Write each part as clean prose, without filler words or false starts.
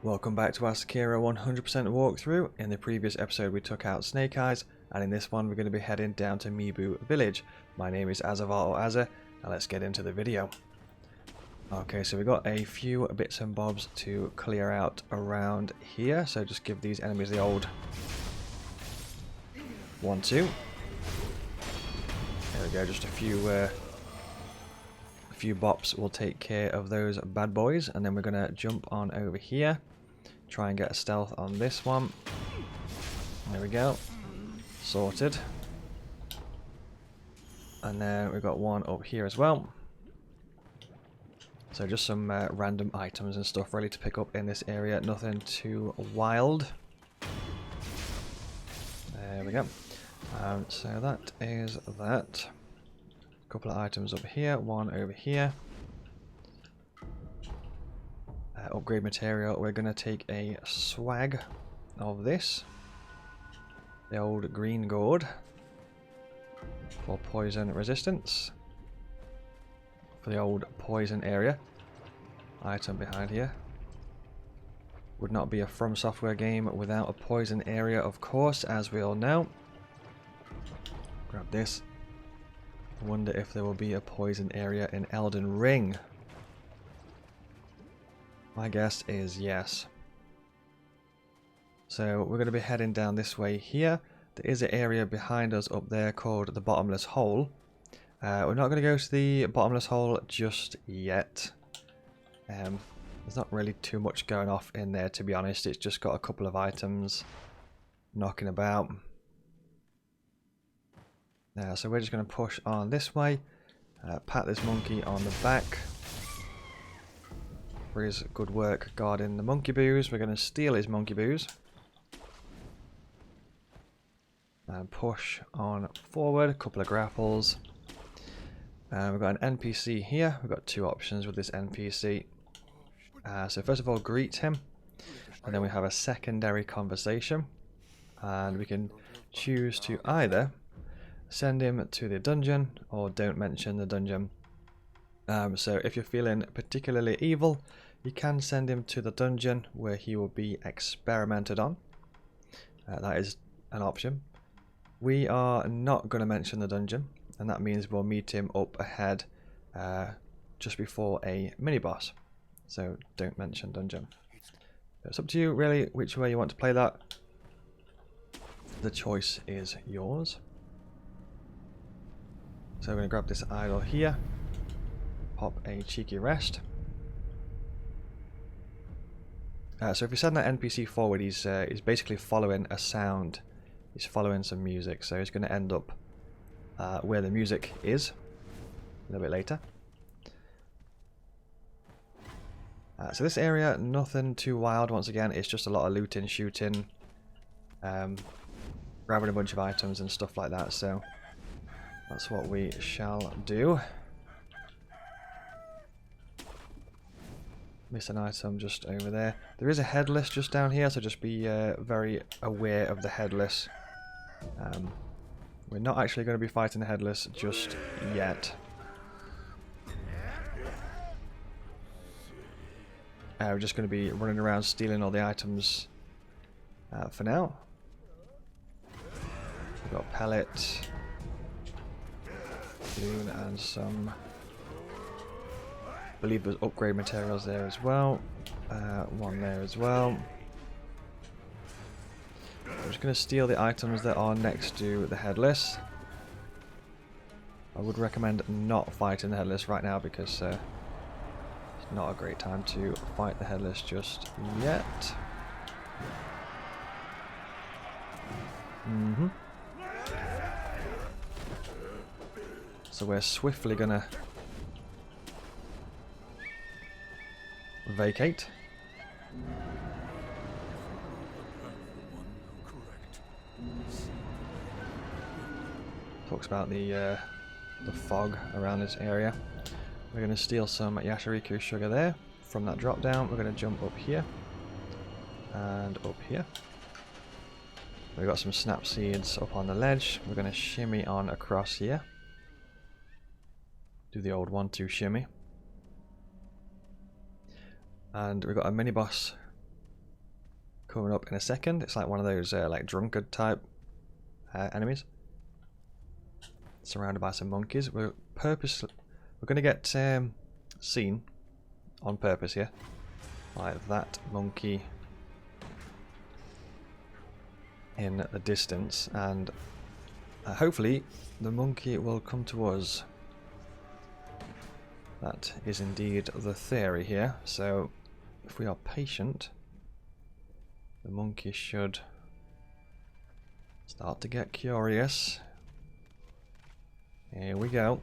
Welcome back to our Sekiro 100% walkthrough. In the previous episode we took out Snake Eyes, and in this one we're going to be heading down to Mibu village. My name is Azzavhar or Azza, and let's get into the video. Okay, so we've got a few bits and bobs to clear out around here, so just give these enemies the old 1-2. There we go, just a few bops will take care of those bad boys, and then we're going to jump on over here. Try and get a stealth on this one. There we go. Sorted. And then we've got one up here as well. So just some random items and stuff ready to pick up in this area. Nothing too wild. There we go. So that is that. A couple of items up here. One over here. Upgrade material, we're going to take a swag of this, the old green gourd for poison resistance, for the old poison area. Item behind here. Would not be a From Software game without a poison area, of course, as we all know. Grab this. I wonder if there will be a poison area in Elden Ring. My guess is yes. So we're going to be heading down this way here. There is an area behind us up there called the Bottomless Hole. We're not going to go to the Bottomless Hole just yet. There's not really too much going off in there, to be honest. It's just got a couple of items knocking about. So we're just going to push on this way. Pat this monkey on the back. For his good work guarding the monkey boos. We're going to steal his monkey boos. And push on forward. A couple of grapples. We've got an NPC here. We've got two options with this NPC. So first of all, greet him. And then we have a secondary conversation. And we can choose to either send him to the dungeon or don't mention the dungeon. So if you're feeling particularly evil, you can send him to the dungeon where he will be experimented on. That is an option. We are not going to mention the dungeon, and that means we'll meet him up ahead just before a mini-boss. So don't mention dungeon. It's up to you really which way you want to play that. The choice is yours. So we're going to grab this idol here. Pop a cheeky rest. So if we send that NPC forward, he's basically following a sound. He's following some music, so he's going to end up where the music is a little bit later. So this area, nothing too wild. Once again, it's just a lot of looting, shooting, grabbing a bunch of items and stuff like that. So that's what we shall do. Missed an item just over there. There is a headless just down here, so just be very aware of the headless. We're not actually going to be fighting the headless just yet. We're just going to be running around stealing all the items for now. We've got pellet, balloon, and some... I believe there's upgrade materials there as well. One there as well. I'm just going to steal the items that are next to the headless. I would recommend not fighting the headless right now because it's not a great time to fight the headless just yet. So we're swiftly going to vacate. Talks about the fog around this area. We're going to steal some Yashariku sugar there from that drop down. We're going to jump up here and up here. We've got some snap seeds up on the ledge. We're going to shimmy on across here. Do the old 1-2 shimmy. And we've got a mini boss coming up in a second. It's like one of those like drunkard type enemies. Surrounded by some monkeys. We're going to get seen on purpose here. Like that monkey in the distance, and hopefully the monkey will come to us. That is indeed the theory here. So if we are patient, the monkey should start to get curious. Here we go.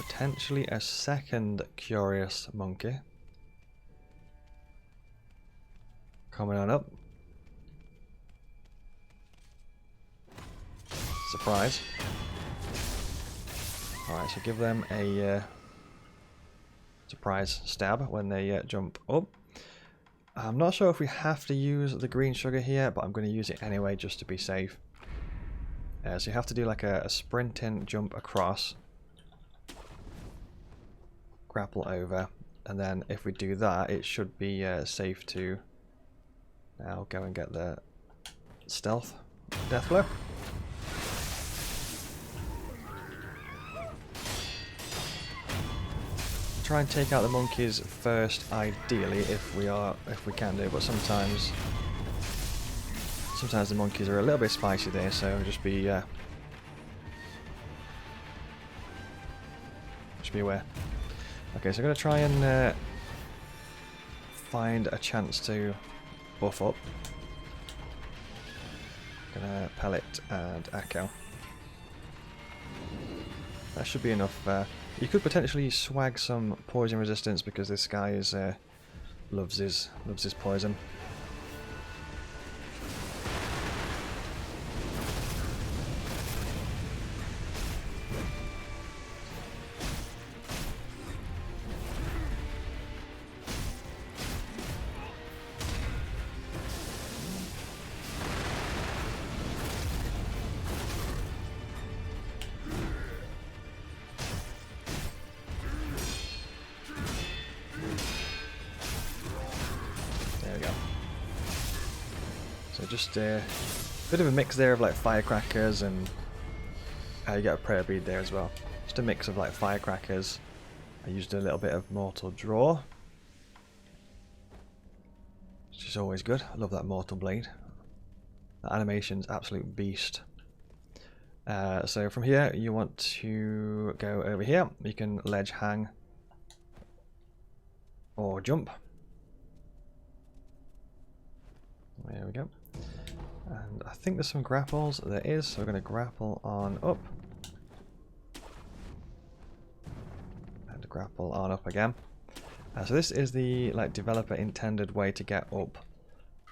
Potentially a second curious monkey coming on up. Surprise. Alright, so give them a surprise stab when they jump up. I'm not sure if we have to use the green sugar here, but I'm going to use it anyway just to be safe. So you have to do like a sprinting jump across, grapple over, and then if we do that, it should be safe to now go and get the stealth death blow. Try and take out the monkeys first, ideally, if we can do, but sometimes the monkeys are a little bit spicy there, so just be aware. Okay, so I'm going to try and find a chance to buff up. Gonna pellet and echo. That should be enough. You could potentially swag some poison resistance because this guy is loves his poison. So just a bit of a mix there of like firecrackers, and you get a prayer bead there as well. Just a mix of like firecrackers. I used a little bit of mortal draw, which is always good. I love that mortal blade. The animation's absolute beast. So from here you want to go over here. You can ledge hang or jump. There we go. And I think there's some grapples. There is, so we're going to grapple on up. And grapple on up again. So this is the like developer intended way to get up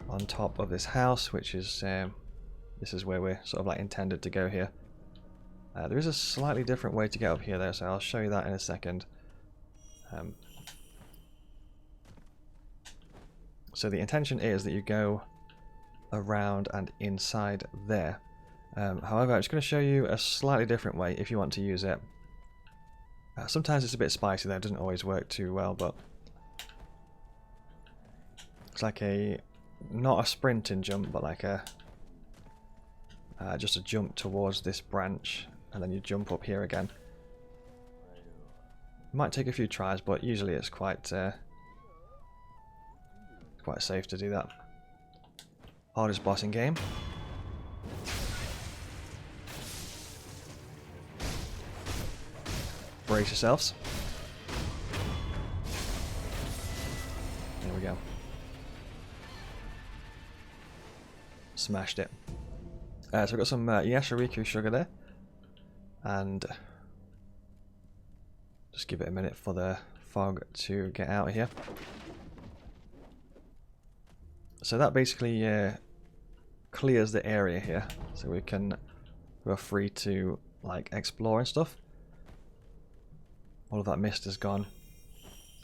on top of this house, which is this is where we're sort of like intended to go here. There is a slightly different way to get up here though, so I'll show you that in a second. So the intention is that you go around and inside there. However, I'm just going to show you a slightly different way if you want to use it. Sometimes it's a bit spicy there, it doesn't always work too well, but it's like not a sprinting jump, but like just a jump towards this branch, and then you jump up here again. It might take a few tries, but usually it's quite safe to do that. Hardest boss in game. Brace yourselves. There we go. Smashed it. So we've got some Yashariku sugar there. And just give it a minute for the fog to get out of here. So that basically clears the area here, so we're free to like explore and stuff. All of that mist is gone.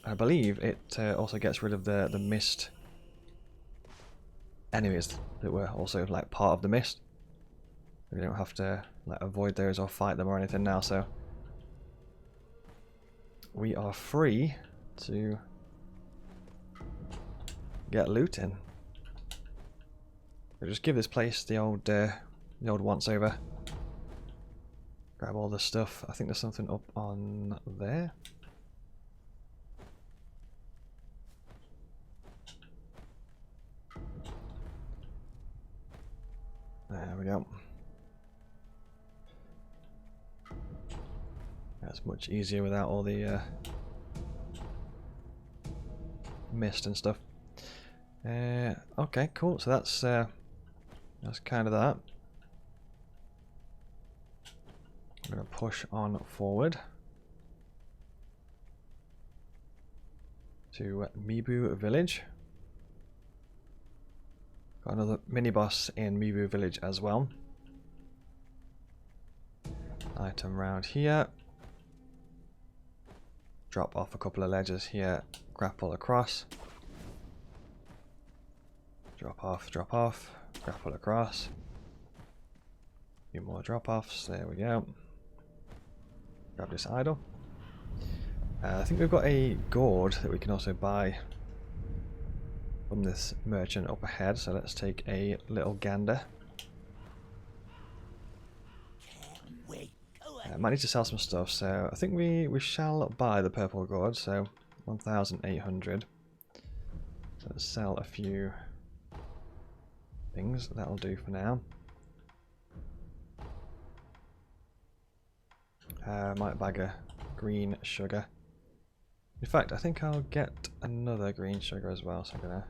I believe it also gets rid of the mist enemies that were also like part of the mist. We don't have to like avoid those or fight them or anything now, so we are free to get looting. We'll just give this place the old once over. Grab all the stuff. I think there's something up on there. There we go. That's much easier without all the mist and stuff. Okay, cool. So that's kind of that. I'm going to push on forward to Mibu Village. Got another mini boss in Mibu Village as well. Item round here. Drop off a couple of ledges here. Grapple across. Drop off, grapple across. A few more drop offs. There we go. Grab this idol. I think we've got a gourd that we can also buy from this merchant up ahead, so let's take a little gander. I might need to sell some stuff, so I think we shall buy the purple gourd, so 1,800. So let's sell a few things, that'll do for now. Might bag a green sugar. In fact, I think I'll get another green sugar as well, so I'm gonna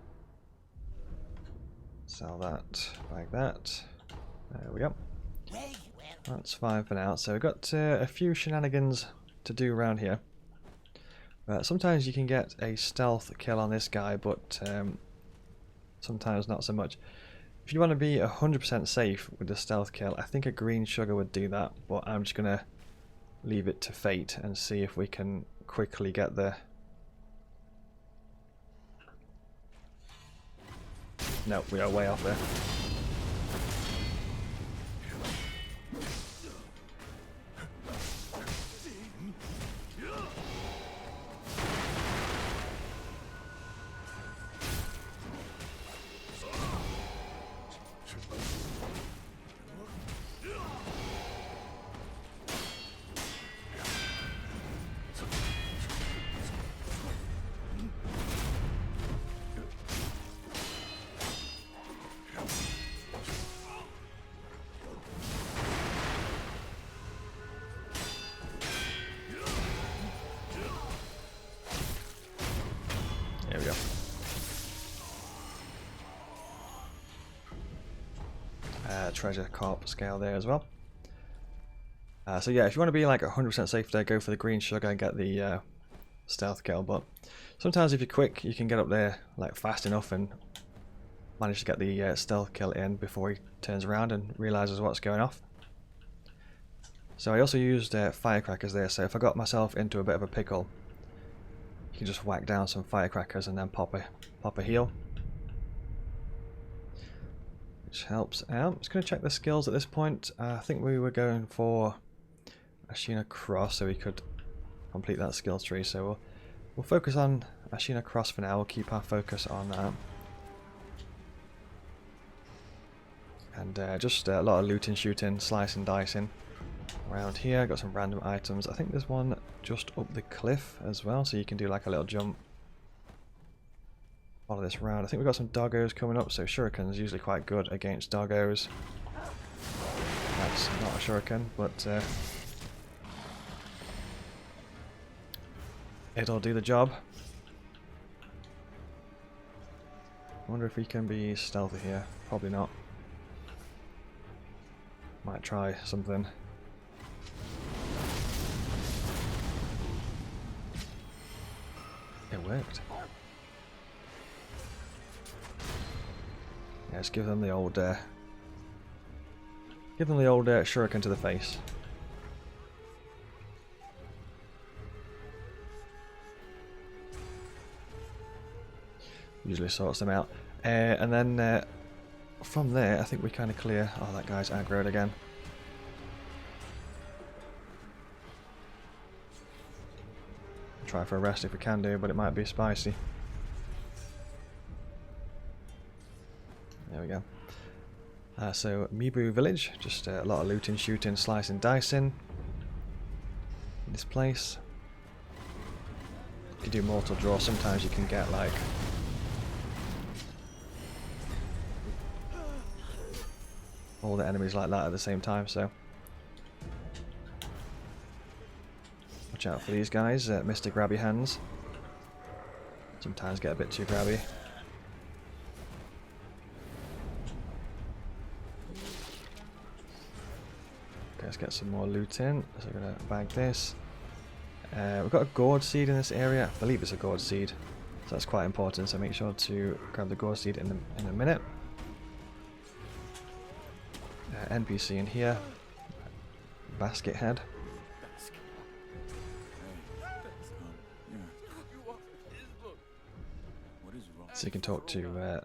sell that, bag that. There we go. That's fine for now. So we've got a few shenanigans to do around here. Sometimes you can get a stealth kill on this guy, but sometimes not so much. If you want to be 100% safe with the stealth kill, I think a green sugar would do that, but I'm just gonna leave it to fate and see if we can quickly get the... No, we are way off there. There we go. Treasure corp scale there as well. So yeah, if you want to be like 100% safe there, go for the green sugar and get the stealth kill. But sometimes if you're quick, you can get up there like fast enough and manage to get the stealth kill in before he turns around and realizes what's going off. So I also used firecrackers there, so if I got myself into a bit of a pickle, you can just whack down some firecrackers and then pop a heal, which helps out. I'm just going to check the skills at this point. I think we were going for Ashina Cross, so we could complete that skill tree. So we'll focus on Ashina Cross for now. We'll keep our focus on that. And just a lot of looting, shooting, slicing, dicing around here. Got some random items. I think there's one just up the cliff as well, so you can do like a little jump. Follow this round. I think we've got some doggos coming up, so shuriken is usually quite good against doggos. That's not a shuriken, but it'll do the job. I wonder if we can be stealthy here. Probably not. Might try something. It worked. Yeah, let's give them the old shuriken to the face. Usually sorts them out. And then from there, I think we kind of clear... Oh, that guy's aggroed again. Try for a rest if we can do, but it might be spicy. There we go. So Mibu village, just a lot of looting, shooting, slicing, dicing in this place. If you do mortal draw, sometimes you can get like all the enemies like that at the same time, so watch out for these guys, Mr. Grabby Hands. Sometimes get a bit too grabby. Let's get some more loot in. So we're going to bag this. We've got a Gourd Seed in this area. I believe it's a Gourd Seed. So that's quite important. So make sure to grab the Gourd Seed in a minute. NPC in here. Basket Head. So you can talk to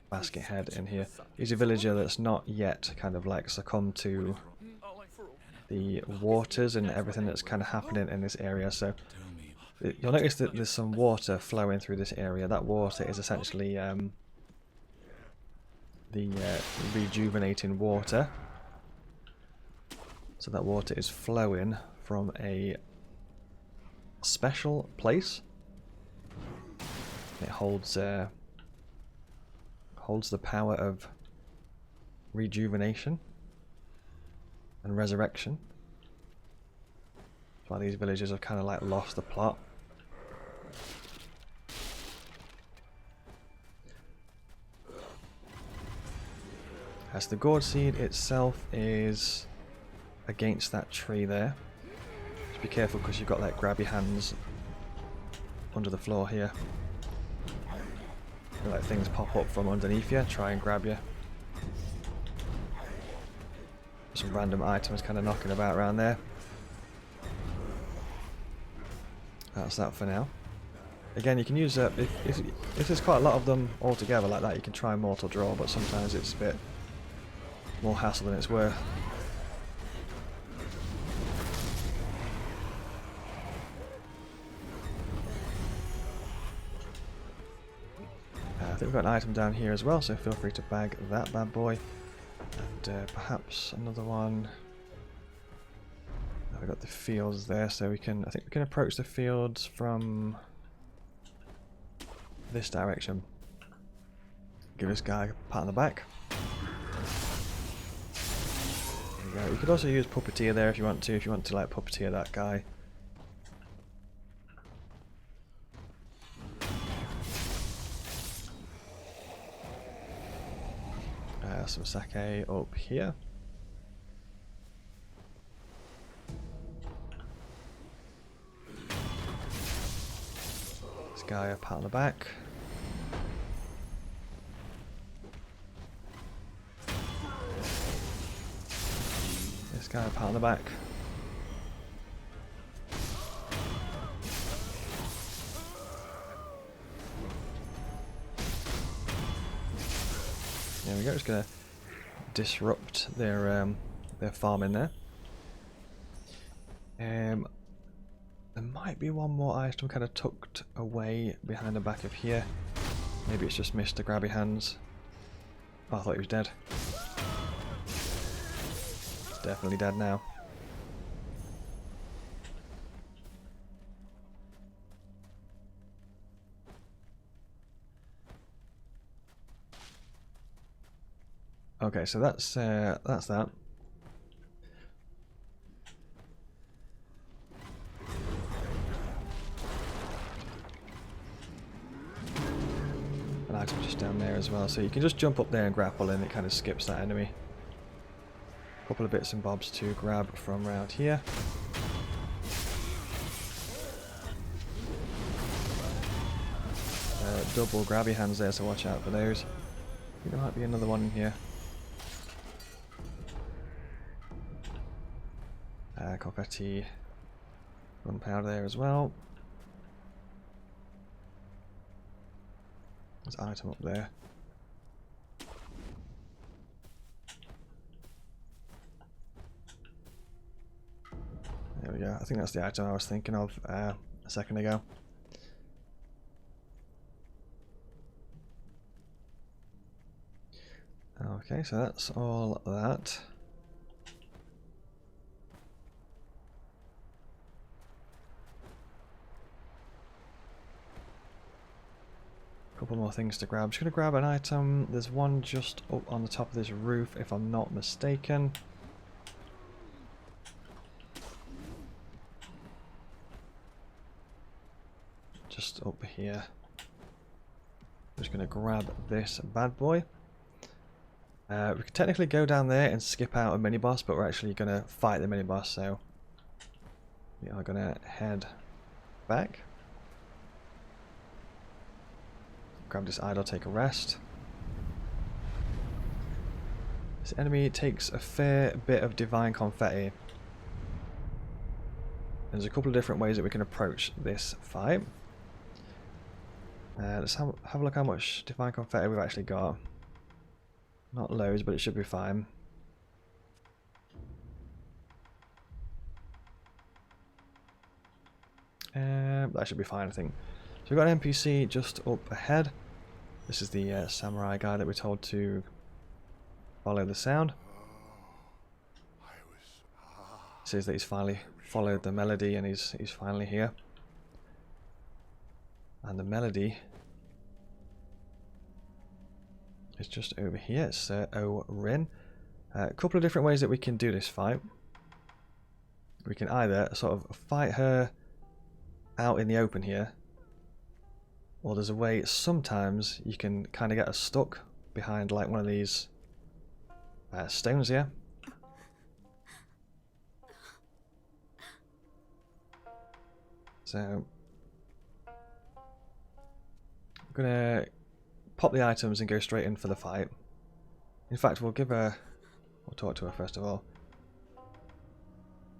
Basket Head in here. He's a villager that's not yet kind of like succumbed to the waters and everything that's kind of happening in this area. So you'll notice that there's some water flowing through this area. That water is essentially the rejuvenating water. So that water is flowing from a special place. It holds the power of rejuvenation and resurrection. That's why these villagers have kind of like lost the plot. As the Gourd Seed itself is against that tree there. Just be careful because you've got like grabby hands under the floor here. Like things pop up from underneath you, try and grab you. Some random items kind of knocking about around there. That's that for now. Again, you can use if there's quite a lot of them all together like that, you can try mortal draw, but sometimes it's a bit more hassle than it's worth. I think we've got an item down here as well, so feel free to bag that bad boy. And perhaps another one. We've got the fields there, so I think we can approach the fields from this direction. Give this guy a pat on the back. There you go. You could also use puppeteer there if you want to like puppeteer that guy. Some sake up here. This guy a pat on the back. This guy a pat on the back. There we go, just gonna disrupt their farming there. There might be one more item kind of tucked away behind the back of here. Maybe it's just Mr. Grabby Hands. Oh, I thought he was dead. He's definitely dead now. Okay, so that's that. An item just down there as well, so you can just jump up there and grapple, and it kind of skips that enemy. A couple of bits and bobs to grab from around here. Double grabby hands there, so watch out for those. I think there might be another one in here. Confetti, gunpowder there as well. There's an item up there. There we go. I think that's the item I was thinking of a second ago. Okay, so that's all that. Couple more things to grab. Just gonna grab an item. There's one just up on the top of this roof, if I'm not mistaken. Just up here. Just gonna grab this bad boy. We could technically go down there and skip out a mini boss, but we're actually gonna fight the mini boss, so we are gonna head back. Grab this idol, take a rest. This enemy takes a fair bit of divine confetti. There's a couple of different ways that we can approach this fight. Let's have a look how much divine confetti we've actually got. Not loads, but it should be fine. That should be fine, I think. So we've got an NPC just up ahead. This is the samurai guy that we're told to follow the sound. It says that he's finally followed the melody and he's finally here. And the melody is just over here. It's O-Rin. A couple of different ways that we can do this fight. We can either sort of fight her out in the open here, or there's a way sometimes you can kind of get her stuck behind like one of these stones here. So I'm gonna pop the items and go straight in for the fight. In fact, we'll talk to her first of all.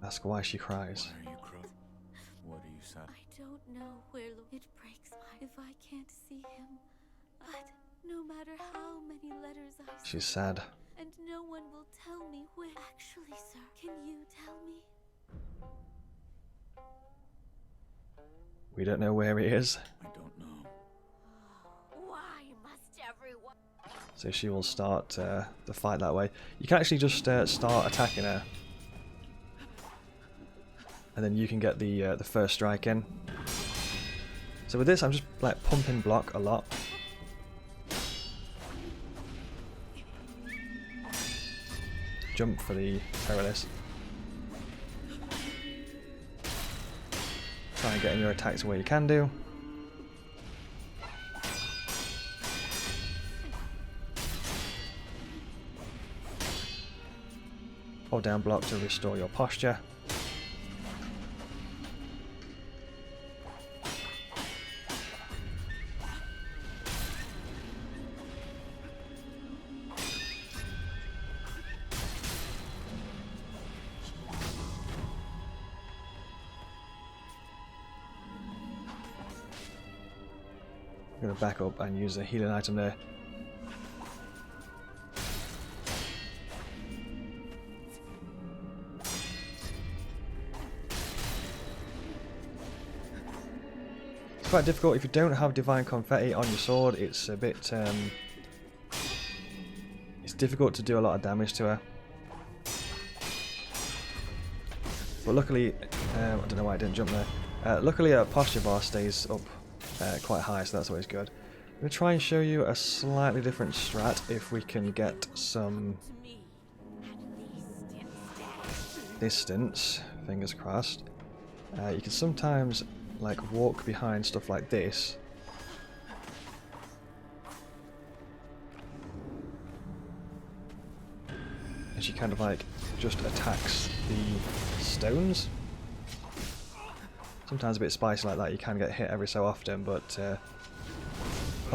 Ask why she cries. Why are you crying? What are you sad? I don't know where it breaks if I can't see him. But no matter how many letters I send, She's sad. and no one will tell me where. Actually, sir, can you tell me? We don't know where he is. I don't know. Why must everyone? So she will start the fight that way. You can actually just start attacking her, and then you can get the first strike in. So with this, I'm just like pumping block a lot. Jump for the perilous. Try and get in your attacks where you can do. Hold down block to restore your posture. I'm going to back up and use a healing item there. It's quite difficult if you don't have divine confetti on your sword. It's a bit it's difficult to do a lot of damage to her. But luckily, I don't know why I didn't jump there. Luckily, her posture bar stays up quite high, so that's always good. I'm going to try and show you a slightly different strat if we can get some distance, fingers crossed. You can sometimes like walk behind stuff like this. And she kind of like just attacks the stones. Sometimes a bit spicy like that, you can get hit every so often, but a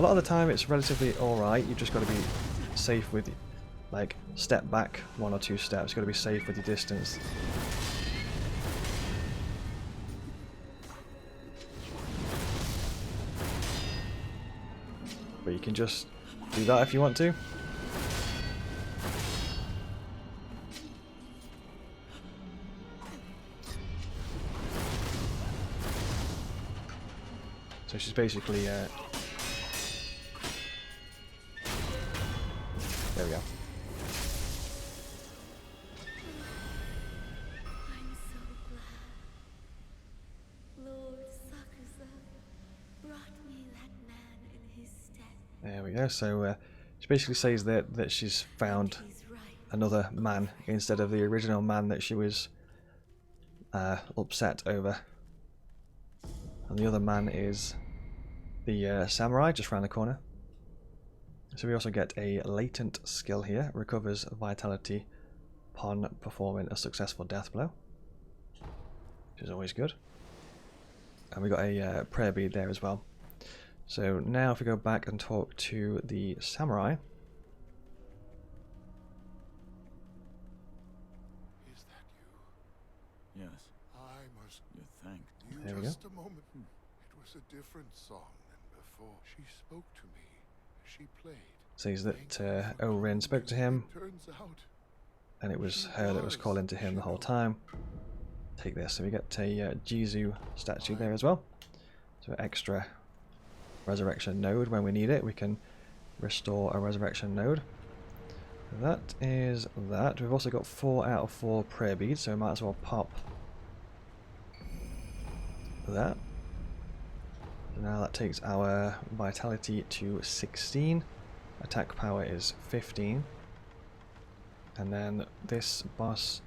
lot of the time it's relatively alright. You've just got to be safe with, like, step back 1 or 2 steps. You've got to be safe with your distance. But you can just do that if you want to. So she's basically, there we go. There we go. So she basically says that she's found He's right. another man instead of the original man that she was upset over. And the other man is the samurai just round the corner. So we also get a latent skill here. Recovers vitality upon performing a successful death blow, which is always good. And we got a prayer bead there as well. So now if we go back and talk to the samurai. Is that you? Yes, I must you thank. you There we go. just a moment. It was a different song than before. She spoke to me. She played. Says that Orin spoke to him, Turns out and it was her that was calling to him the whole time. Take this. So we get a Jizu statue there as well. So extra resurrection node when we need it. We can restore a resurrection node. That is that. We've also got 4 out of 4 prayer beads, so we might as well pop that. Now that takes our vitality to 16. Attack power is 15. And then this boss,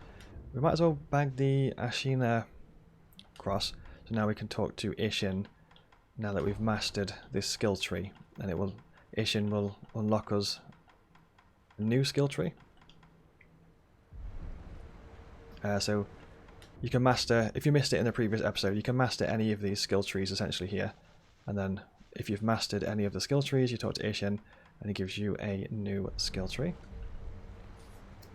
we might as well bag the Ashina cross. So now we can talk to Ishin now that we've mastered this skill tree. And Ishin will unlock us a new skill tree. So you can master, if you missed it in the previous episode, you can master any of these skill trees essentially here. And then if you've mastered any of the skill trees, you talk to Ishin and he gives you a new skill tree.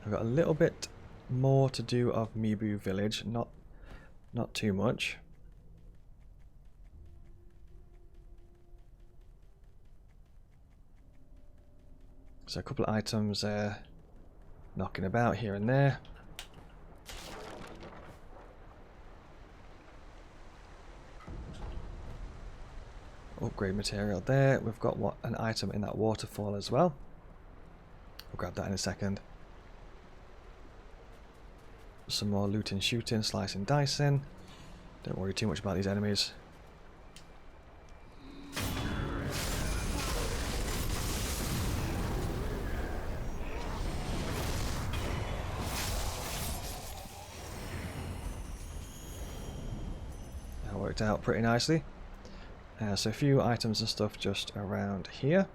I've got a little bit more to do of Mibu Village, not too much. So a couple of items knocking about here and there. Upgrade material there. We've got an item in that waterfall as well. We'll grab that in a second. Some more looting, shooting, slicing, dicing. Don't worry too much about these enemies. That worked out pretty nicely. So a few items and stuff just around here.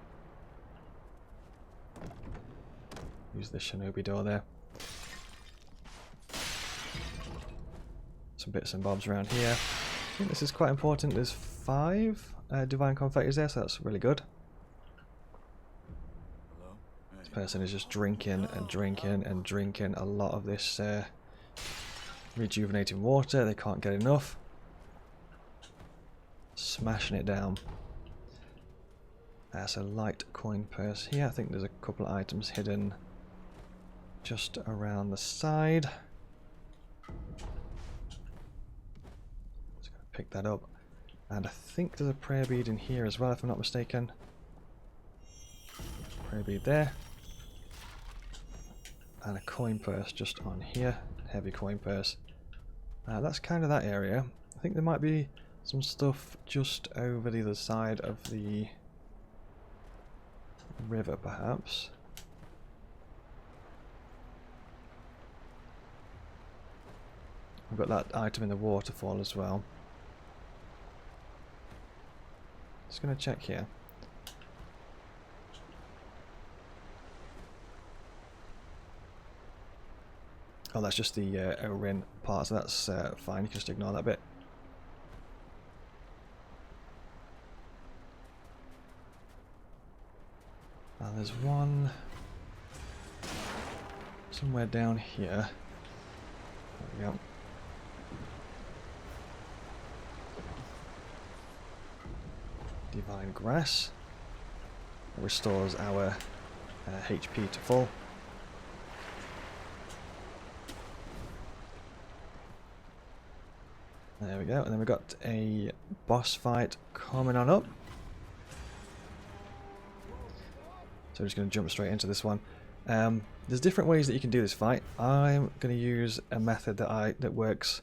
Use the shinobi door there. Some bits and bobs around here. I think this is quite important. There's 5 divine confettis there, so that's really good. Hello? Hey. This person is just drinking and drinking and drinking a lot of this rejuvenating water. They can't get enough. Smashing it down. There's a light coin purse here. I think there's a couple of items hidden just around the side. Just gonna pick that up. And I think there's a prayer bead in here as well, if I'm not mistaken. Prayer bead there. And a coin purse just on here. Heavy coin purse. That's kind of that area. I think there might be some stuff just over the other side of the river, perhaps. We've got that item in the waterfall as well. Just going to check here. Oh, that's just the Orin part, so that's fine. You can just ignore that bit. There's one somewhere down here. There we go. Divine Grass. It restores our HP to full. There we go, and then we've got a boss fight coming on up. So I'm just going to jump straight into this one. There's different ways that you can do this fight. I'm going to use a method that works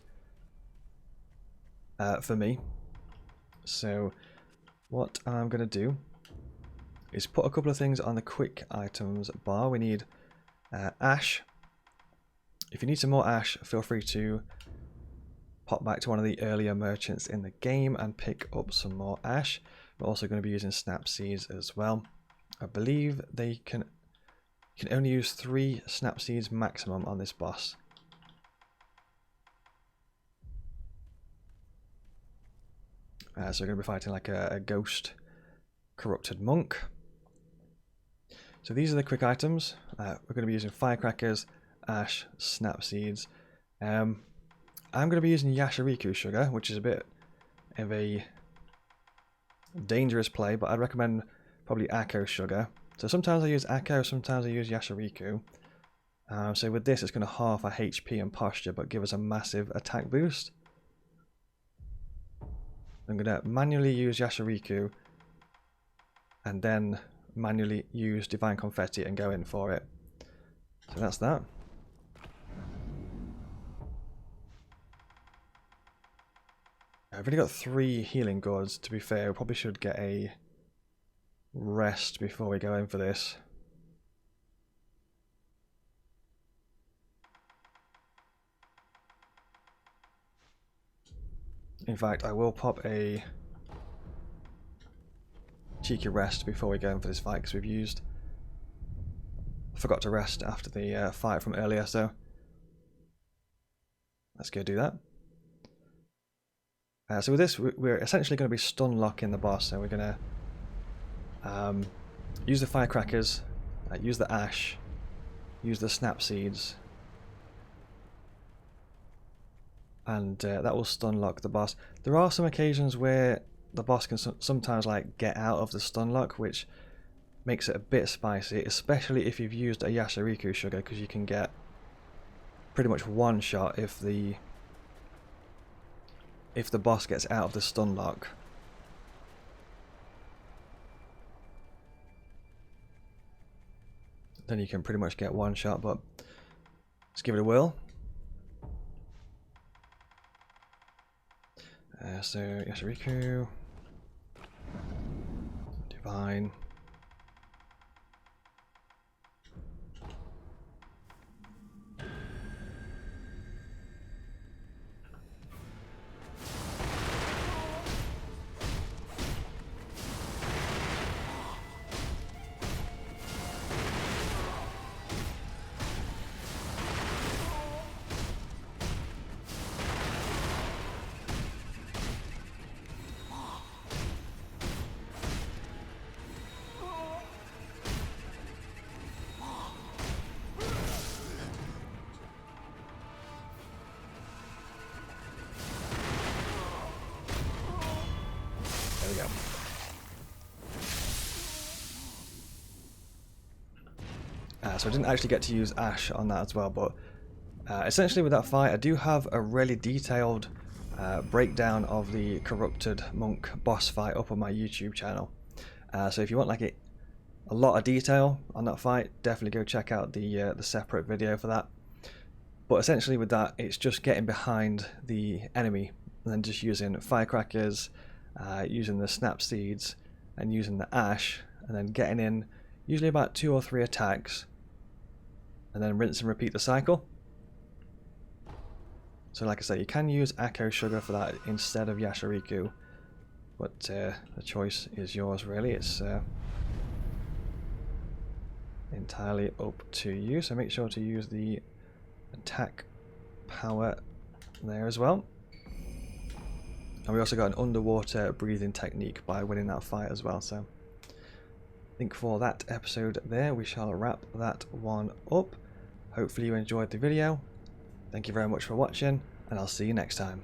for me. So what I'm going to do is put a couple of things on the quick items bar. We need ash. If you need some more ash, feel free to pop back to one of the earlier merchants in the game and pick up some more ash. We're also going to be using snap seeds as well. I believe you can only use 3 snap seeds maximum on this boss. So we're going to be fighting like a ghost corrupted monk. So these are the quick items. We're going to be using firecrackers, ash, snap seeds. I'm going to be using Yashariku sugar, which is a bit of a dangerous play, but I'd recommend probably Akko sugar. So sometimes I use Akko, sometimes I use Yashariku. So with this, it's going to half our HP and posture, but give us a massive attack boost. I'm going to manually use Yashariku, and then manually use Divine Confetti and go in for it. So that's that. I've only got 3 healing gourds, to be fair. We probably should get a rest before we go in for this. In fact, I will pop a cheeky rest before we go in for this fight, because I forgot to rest after the fight from earlier, so let's go do that. So with this, we're essentially going to be stun locking the boss, so we're going to use the firecrackers, use the ash, use the snap seeds, and that will stun lock the boss. There are some occasions where the boss can sometimes like get out of the stun lock, which makes it a bit spicy, especially if you've used a Yashariku sugar, because you can get pretty much one shot if the boss gets out of the stun lock. Then you can pretty much get one shot, but let's give it a whirl. So Yashariku, Divine. There we go. So I didn't actually get to use Ash on that as well, but essentially with that fight, I do have a really detailed breakdown of the Corrupted Monk boss fight up on my YouTube channel. So if you want like a lot of detail on that fight, definitely go check out the separate video for that. But essentially with that, it's just getting behind the enemy and then just using firecrackers, using the snap seeds, and using the ash, and then getting in usually about 2 or 3 attacks, and then rinse and repeat the cycle. So like I say, you can use Akko sugar for that instead of Yashariku, but the choice is yours really. It's entirely up to you, so make sure to use the attack power there as well. And we also got an underwater breathing technique by winning that fight as well. So I think for that episode there, we shall wrap that one up. Hopefully you enjoyed the video. Thank you very much for watching, and I'll see you next time.